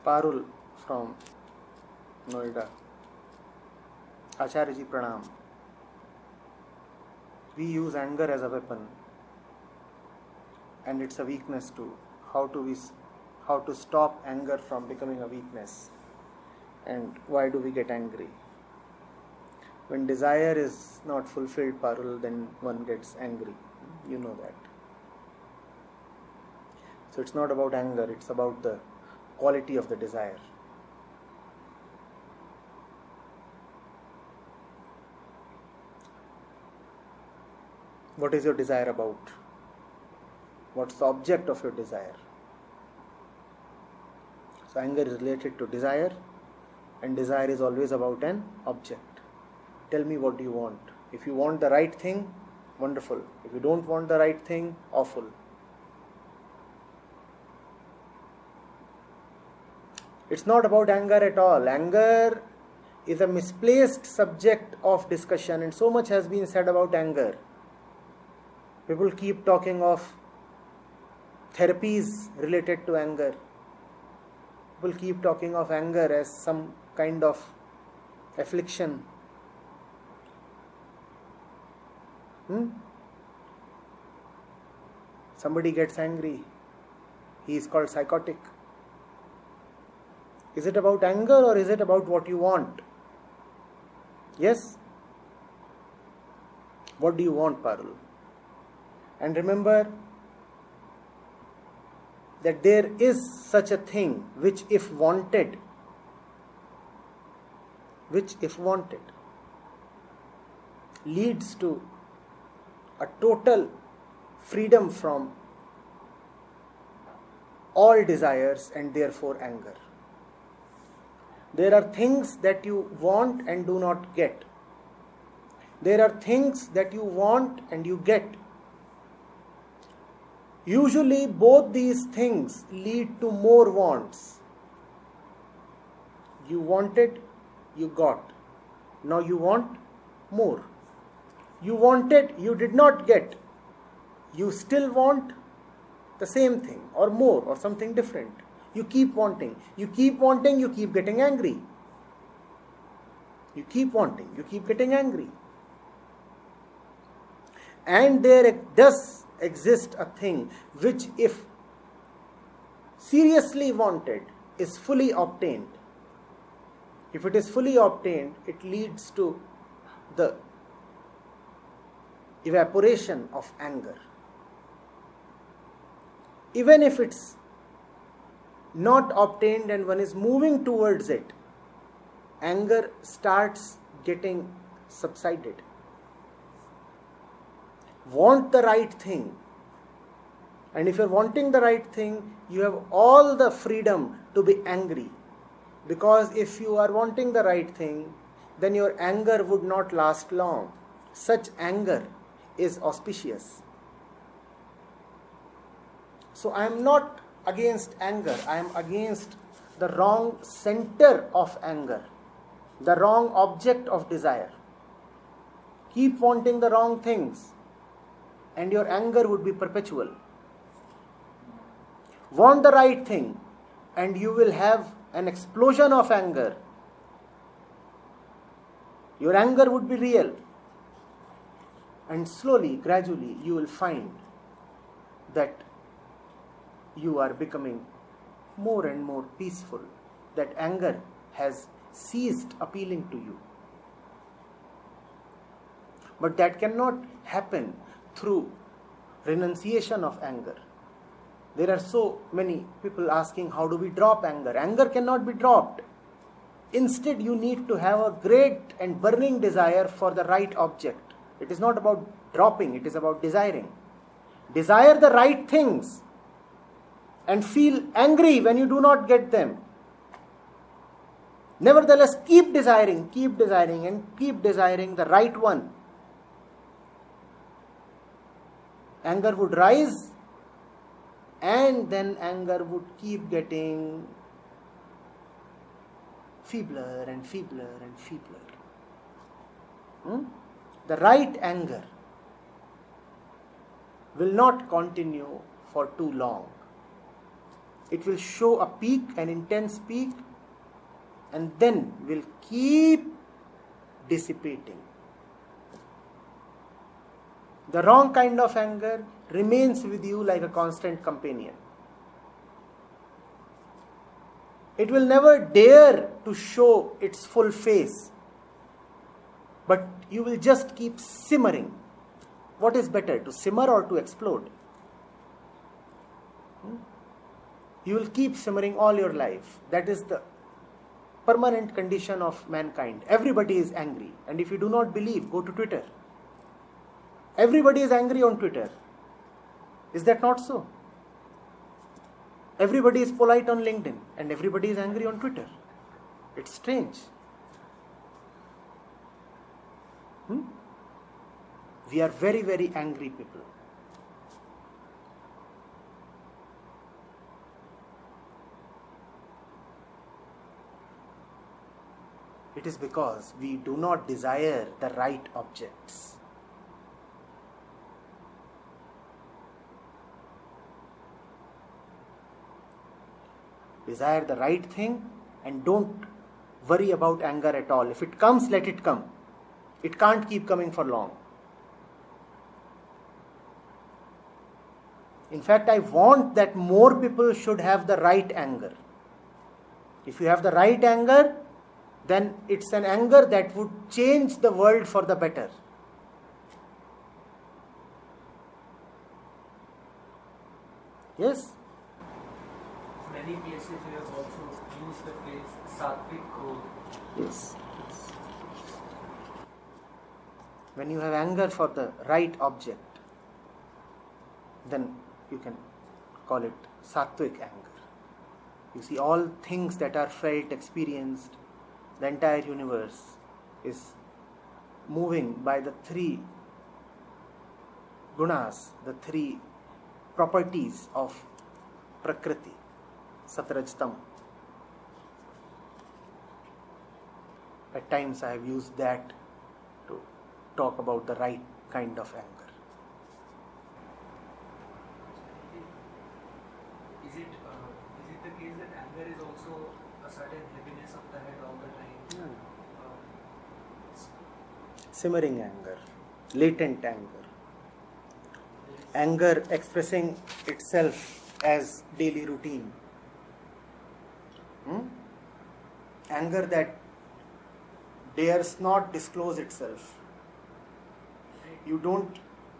Parul from Noida. Acharya Pranam. We use anger as a weapon, and it's a weakness too. How to stop anger from becoming a weakness, and why do we get angry? When desire is not fulfilled, Parul, then one gets angry. You know that. So it's not about anger, it's about the quality of the desire. What is your desire about? What's the object of your desire? So anger is related to desire, and desire is always about an object. Tell me, what do you want? If you want the right thing, wonderful. If you don't want the right thing, awful. It's not about anger at all. Anger is a misplaced subject of discussion, and so much has been said about anger. People keep talking of therapies related to anger. People keep talking of anger as some kind of affliction. Somebody gets angry, he is called psychotic. Is it about anger or is it about what you want? Yes? What do you want, Parul? And remember that there is such a thing which if wanted, leads to a total freedom from all desires and therefore anger. There are things that you want and do not get. There are things that you want and you get. Usually both these things lead to more wants. You wanted, you got. Now you want more. You wanted, you did not get. You still want the same thing or more or something different. You keep wanting, you keep getting angry. You keep wanting, you keep getting angry. And there does exist a thing which, if seriously wanted, is fully obtained. If it is fully obtained, it leads to the evaporation of anger. Even if it's not obtained and one is moving towards it, anger starts getting subsided. Want the right thing. And if you're wanting the right thing, you have all the freedom to be angry. Because if you are wanting the right thing, then your anger would not last long. Such anger is auspicious. So I am not against anger. I am against the wrong center of anger, the wrong object of desire. Keep wanting the wrong things, and your anger would be perpetual. Want the right thing, and you will have an explosion of anger. Your anger would be real. And slowly, gradually, you will find that you are becoming more and more peaceful, that anger has ceased appealing to you. But that cannot happen through renunciation of anger. There are so many people asking, how do we drop anger? Anger cannot be dropped. Instead, you need to have a great and burning desire for the right object. It is not about dropping, it is about desiring. Desire the right things and feel angry when you do not get them. Nevertheless, keep desiring and keep desiring the right one. Anger would rise, and then anger would keep getting feebler and feebler and feebler. The right anger will not continue for too long. It will show a peak, an intense peak, and then will keep dissipating. The wrong kind of anger remains with you like a constant companion. It will never dare to show its full face, but you will just keep simmering. What is better, to simmer or to explode? You will keep simmering all your life. That is the permanent condition of mankind. Everybody is angry. And if you do not believe, go to Twitter. Everybody is angry on Twitter. Is that not so? Everybody is polite on LinkedIn and everybody is angry on Twitter. It's strange. We are very, very angry people. It is because we do not desire the right objects. Desire the right thing and don't worry about anger at all. If it comes, let it come. It can't keep coming for long. In fact, I want that more people should have the right anger. If you have the right anger, then it's an anger that would change the world for the better. Yes? Many places we have also used the phrase Satvik growth. Yes. When you have anger for the right object, then you can call it Satvik anger. You see, all things that are felt, experienced, the entire universe is moving by the three gunas, the three properties of Prakriti, Satrajtam. At times I have used that to talk about the right kind of anger. Is it the case that anger is also a certain heaviness of the head all the time? Simmering anger, latent anger, anger expressing itself as daily routine, anger that dares not disclose itself. You don't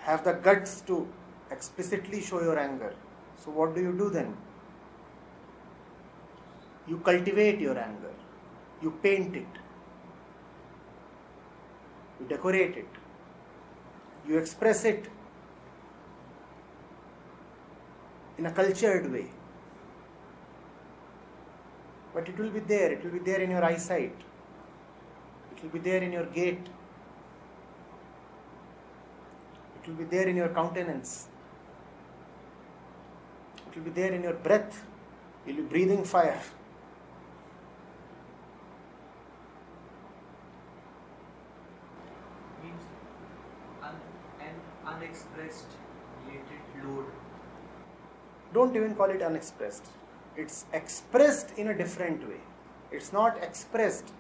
have the guts to explicitly show your anger. So what do you do then? You cultivate your anger. You paint it. You decorate it. You express it in a cultured way. But it will be there. It will be there in your eyesight. It will be there in your gait. It will be there in your countenance. It will be there in your breath. You will be breathing fire. Means an unexpressed latent load. Don't even call it unexpressed. It's expressed in a different way. It's not expressed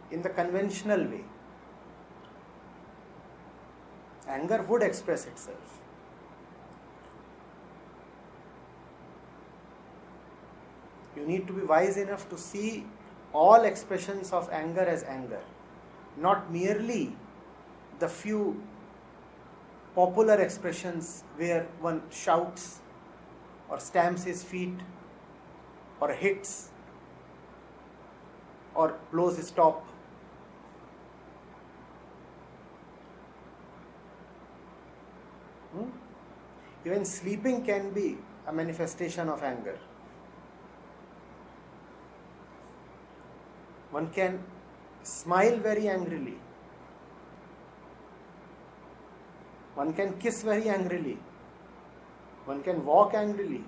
in the conventional way. Anger would express itself. You need to be wise enough to see all expressions of anger as anger, not merely the few popular expressions where one shouts or stamps his feet or hits or blows his top. Even sleeping can be a manifestation of anger. One can smile very angrily. One can kiss very angrily. One can walk angrily.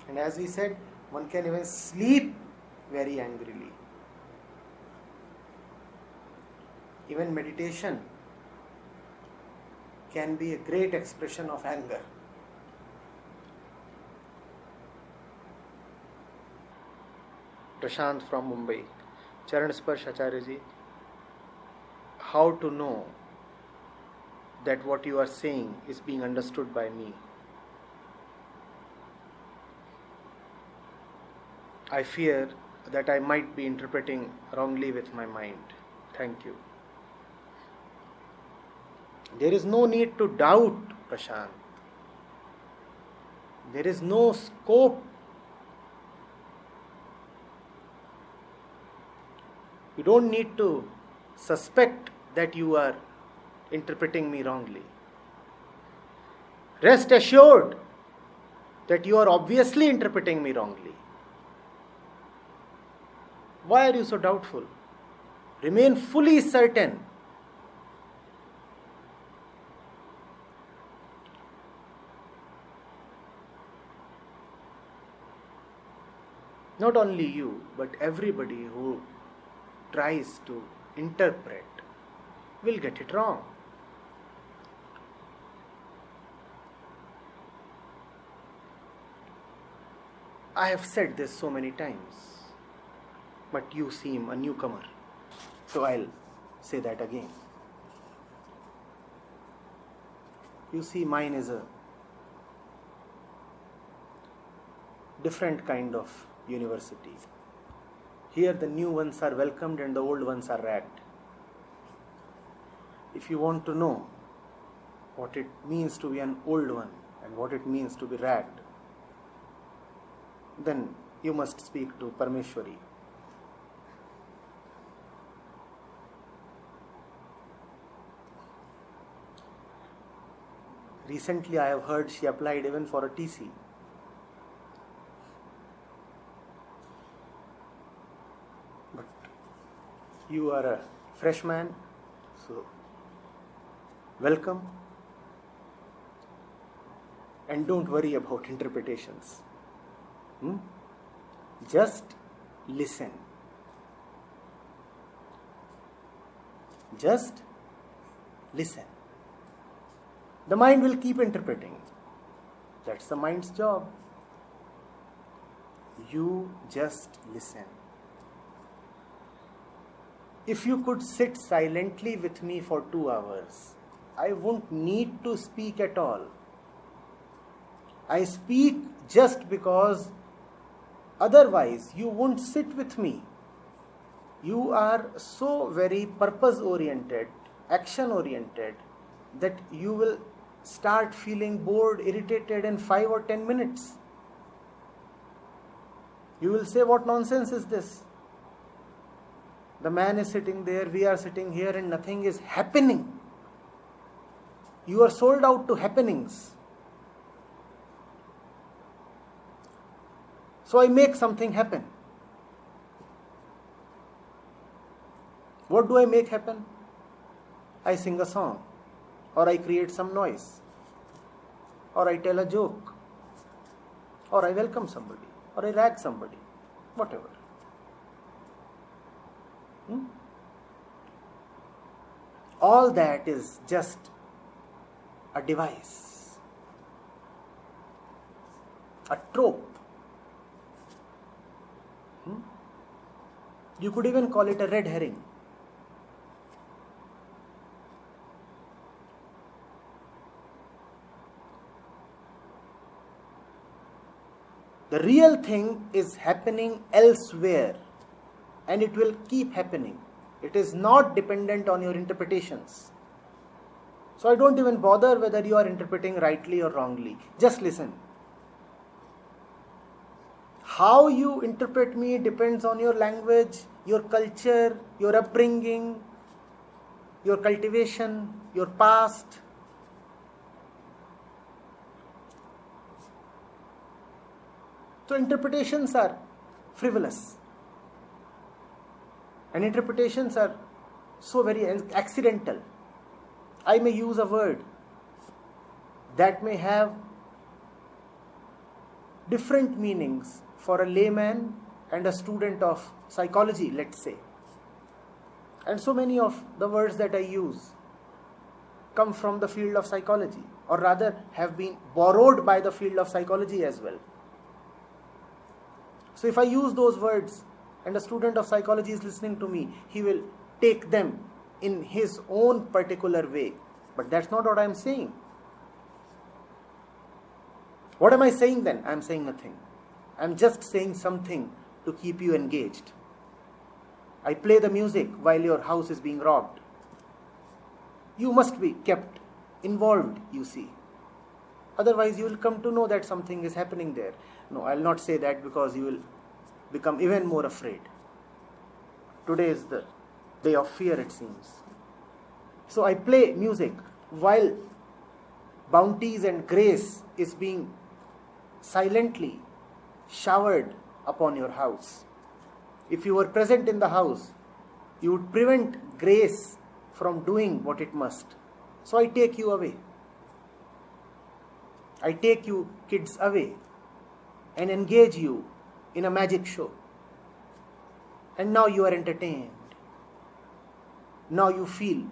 And as we said, one can even sleep very angrily. Even meditation can be a great expression of anger. Prashant from Mumbai. Charan Sparsh Acharya ji, how to know that what you are saying is being understood by me? I fear that I might be interpreting wrongly with my mind. Thank you. There is no need to doubt, Prashant. There is no scope. You don't need to suspect that you are interpreting me wrongly. Rest assured that you are obviously interpreting me wrongly. Why are you so doubtful? Remain fully certain. Not only you, but everybody who tries to interpret will get it wrong. I have said this so many times, but you seem a newcomer. So I'll say that again. You see, mine is a different kind of university. Here the new ones are welcomed and the old ones are ragged. If you want to know what it means to be an old one and what it means to be ragged, then you must speak to Parmeshwari. Recently I have heard she applied even for a TC. But you are a freshman, so welcome, and don't worry about interpretations. Just listen. Just listen. The mind will keep interpreting. That's the mind's job. You just listen. If you could sit silently with me for 2 hours, I won't need to speak at all. I speak just because otherwise you won't sit with me. You are so very purpose-oriented, action-oriented, that you will start feeling bored, irritated in 5 or 10 minutes. You will say, what nonsense is this? The man is sitting there, we are sitting here, and nothing is happening. You are sold out to happenings. So I make something happen. What do I make happen? I sing a song, or I create some noise, or I tell a joke, or I welcome somebody, or I rag somebody, whatever. All that is just a device, a trope. You could even call it a red herring. The real thing is happening elsewhere, and it will keep happening. It is not dependent on your interpretations. So I don't even bother whether you are interpreting rightly or wrongly. Just listen. How you interpret me depends on your language, your culture, your upbringing, your cultivation, your past. So interpretations are frivolous. And interpretations are so very accidental. I may use a word that may have different meanings for a layman and a student of psychology, let's say. And so many of the words that I use come from the field of psychology, or rather have been borrowed by the field of psychology as well. So if I use those words and a student of psychology is listening to me, he will take them in his own particular way. But that's not what I am saying. What am I saying then? I am saying nothing. I am just saying something to keep you engaged. I play the music while your house is being robbed. You must be kept involved, you see. Otherwise, you will come to know that something is happening there. No, I will not say that, because you will become even more afraid. Today is the day of fear, it seems. So I play music while bounties and grace is being silently showered upon your house. If you were present in the house, you would prevent grace from doing what it must. So I take you away. I take you kids away and engage you in a magic show. And now you are entertained. Now you feel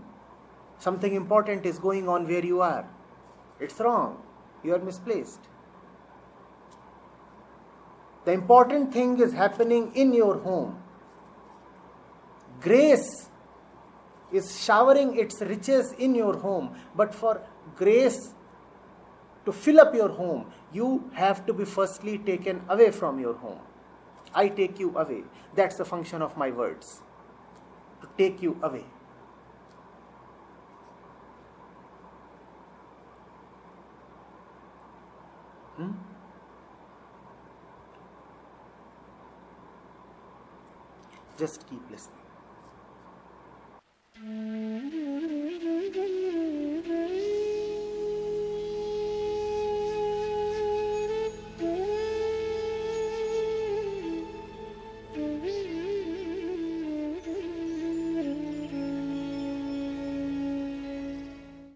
something important is going on where you are. It's wrong. You are misplaced. The important thing is happening in your home. Grace is showering its riches in your home. But for grace to fill up your home, you have to be firstly taken away from your home. I take you away. That's the function of my words. To take you away. Just keep listening.